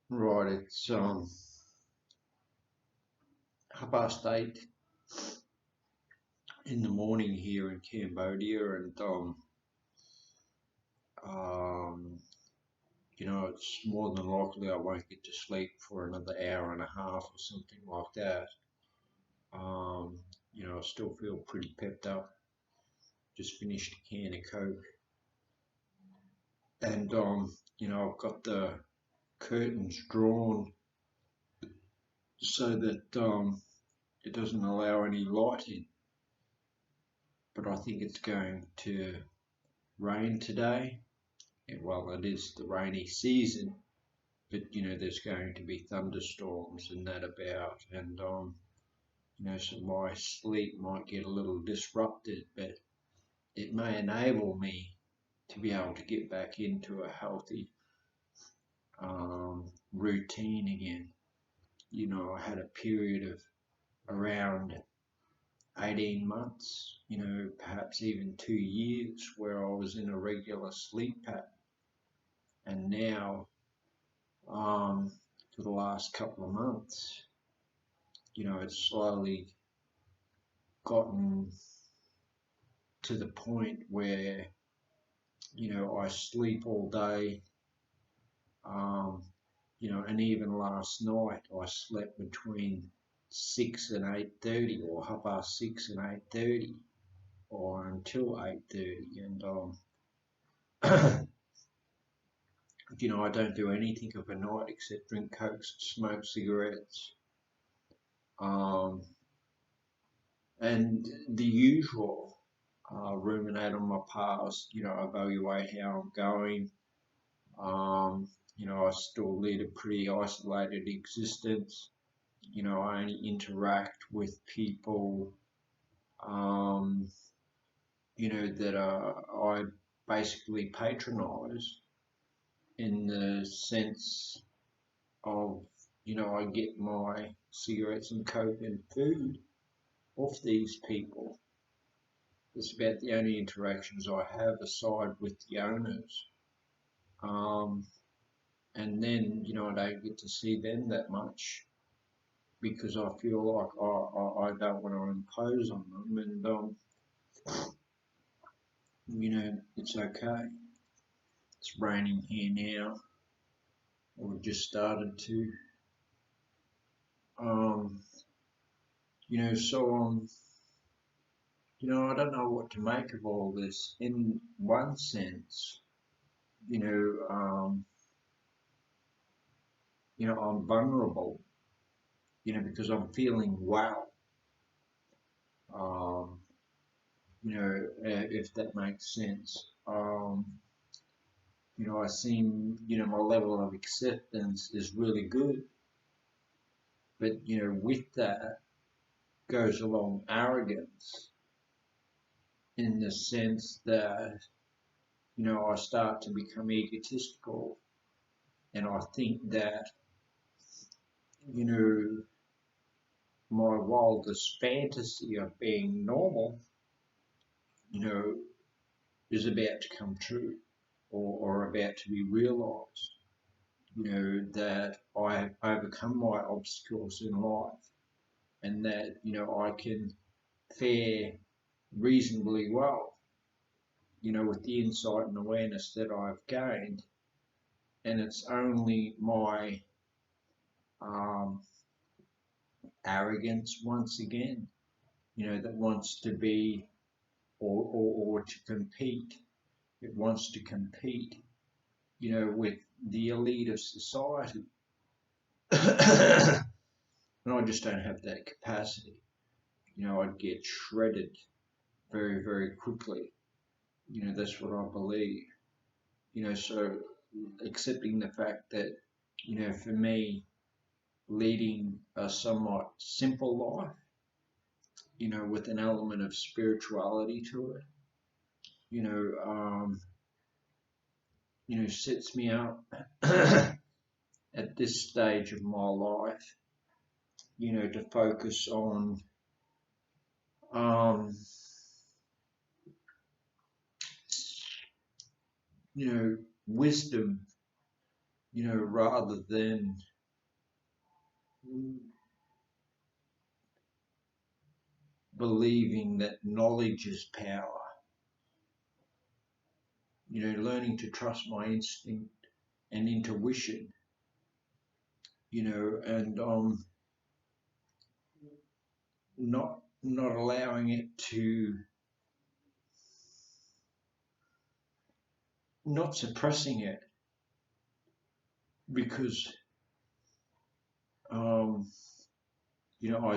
Right, it's 8:30 in the morning here in Cambodia, and um, it's more than likely I won't get to sleep for another hour and a half or something like that. Um, I still feel pretty pepped up. Just finished a can of Coke, and I've got the curtains drawn so that it doesn't allow any light in. But I think it's going to rain today. Well, it is the rainy season, but there's going to be thunderstorms and that about, and so my sleep might get a little disrupted, but it may enable me to be able to get back into a healthy routine again. I had a period of around 18 months, perhaps even 2 years, where I was in a regular sleep pattern, and now um, for the last couple of months, it's slowly gotten to the point where, I sleep all day, um, and even last night I slept between 6 and 8:30, or 6:30 and 8:30, or until 8:30, and I don't do anything overnight except drink cokes, smoke cigarettes, um, and the usual. Ruminate on my past, evaluate how I'm going. I still lead a pretty isolated existence. I only interact with people, um, that I basically patronize in the sense of, I get my cigarettes and coke and food off these people. It's about the only interactions I have aside with the owners. Um, and then, I don't get to see them that much because I feel like I don't want to impose on them, and it's okay. It's raining here now, or just started to. Um, so I don't know what to make of all this. In one sense, you know, um, I'm vulnerable, because I'm feeling well. Um, if that makes sense. I seem, my level of acceptance is really good, but with that goes along arrogance in the sense that, I start to become egotistical, and I think that, you know, my wildest fantasy of being normal, you know, is about to come true, or about to be realized, that I have overcome my obstacles in life, and that, I can fare reasonably well, with the insight and awareness that I've gained. And it's only my um, arrogance, once again, that wants to be, or to compete. It wants to compete, with the elite of society. And I just don't have that capacity. I'd get shredded very, very quickly. That's what I believe. So accepting the fact that, for me, leading a somewhat simple life, with an element of spirituality to it, you know, um, sets me up at this stage of my life, to focus on, um, wisdom, rather than believing that knowledge is power, learning to trust my instinct and intuition, and not allowing it to, not suppressing it, because I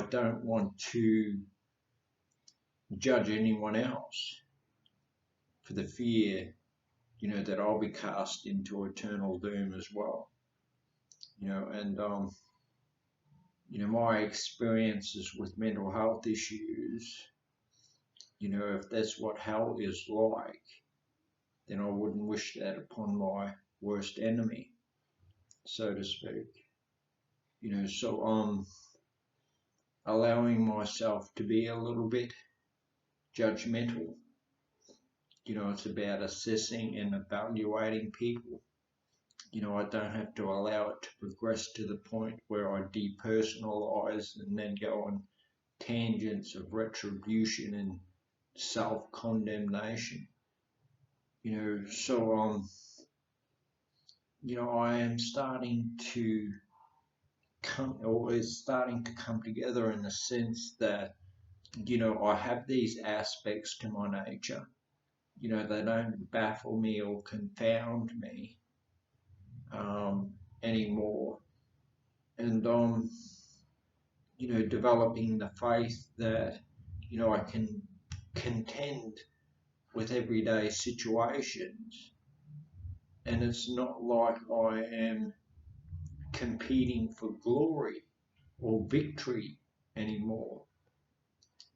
don't want to judge anyone else for the fear, that I'll be cast into eternal doom as well. And my experiences with mental health issues, if that's what hell is like, then I wouldn't wish that upon my worst enemy, so to speak. So allowing myself to be a little bit judgmental. It's about assessing and evaluating people. I don't have to allow it to progress to the point where I depersonalize and then go on tangents of retribution and self-condemnation. So I am starting to starting to come together in the sense that, I have these aspects to my nature. They don't baffle me or confound me anymore. And developing the faith that, I can contend with everyday situations. And it's not like I am competing for glory or victory anymore.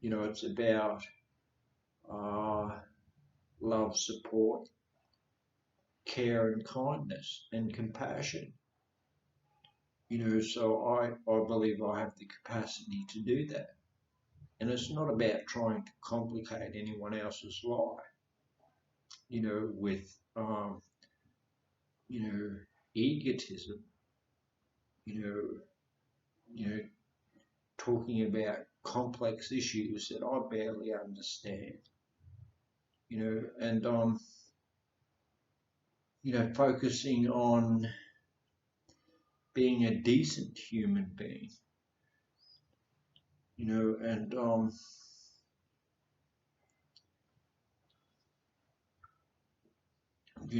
It's about love, support, care and kindness and compassion. So I believe I have the capacity to do that. And it's not about trying to complicate anyone else's life, with, egotism, talking about complex issues that I barely understand, and focusing on being a decent human being, and I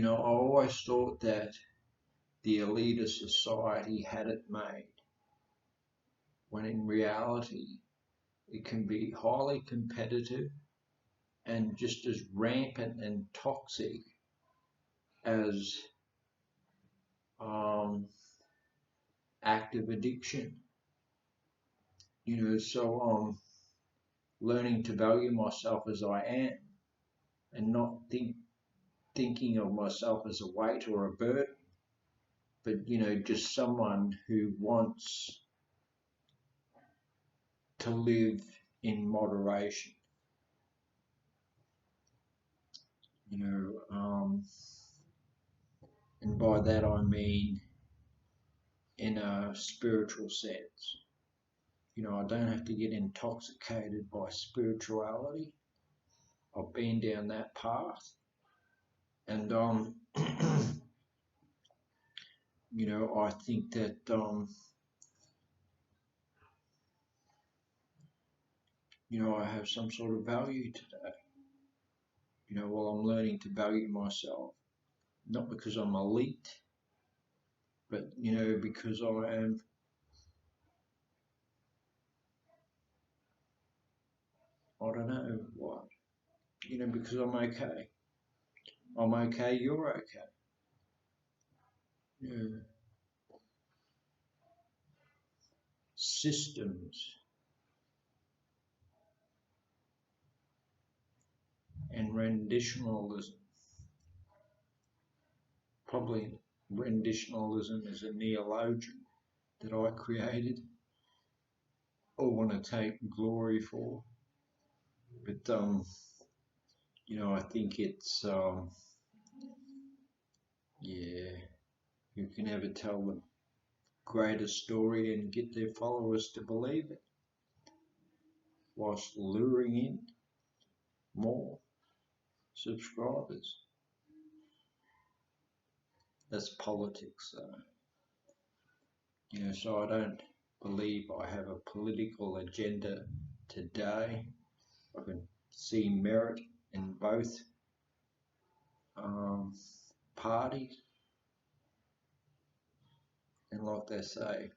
always thought that the elite of society had it made, when in reality it can be highly competitive and just as rampant and toxic as active addiction. So learning to value myself as I am and not thinking of myself as a weight or a burden, but just someone who wants to live in moderation. And by that I mean in a spiritual sense. I don't have to get intoxicated by spirituality. I've been down that path, and I think that I have some sort of value today. While I'm learning to value myself, not because I'm elite, but because I am I don't know what, because I'm okay. I'm okay, you're okay. Systems and renditionalism. Probably renditionalism is a neologism that I created or want to take glory for. But I think it's yeah. who can ever tell the greater story and get their followers to believe it, whilst luring in more subscribers. That's politics, so I don't believe I have a political agenda today. I can see merit in both parties, and like they say,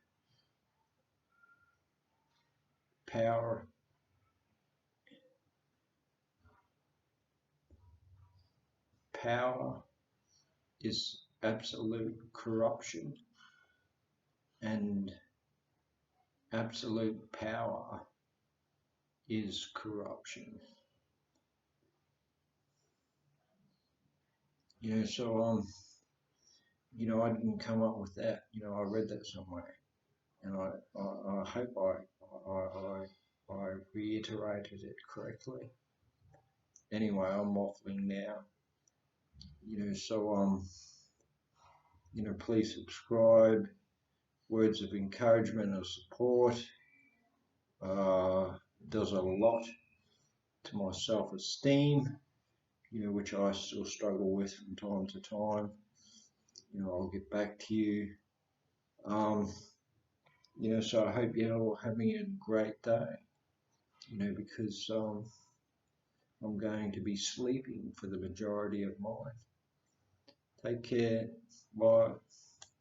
power is absolute corruption, and absolute power is corruption. So I didn't come up with that. I read that somewhere, and I hope I reiterated it correctly. Anyway, I'm waffling now. So please subscribe. Words of encouragement or support does a lot to my self-esteem, which I still struggle with from time to time. I'll get back to you. So I hope you're all having a great day, because I'm going to be sleeping for the majority of mine. Take care. Bye.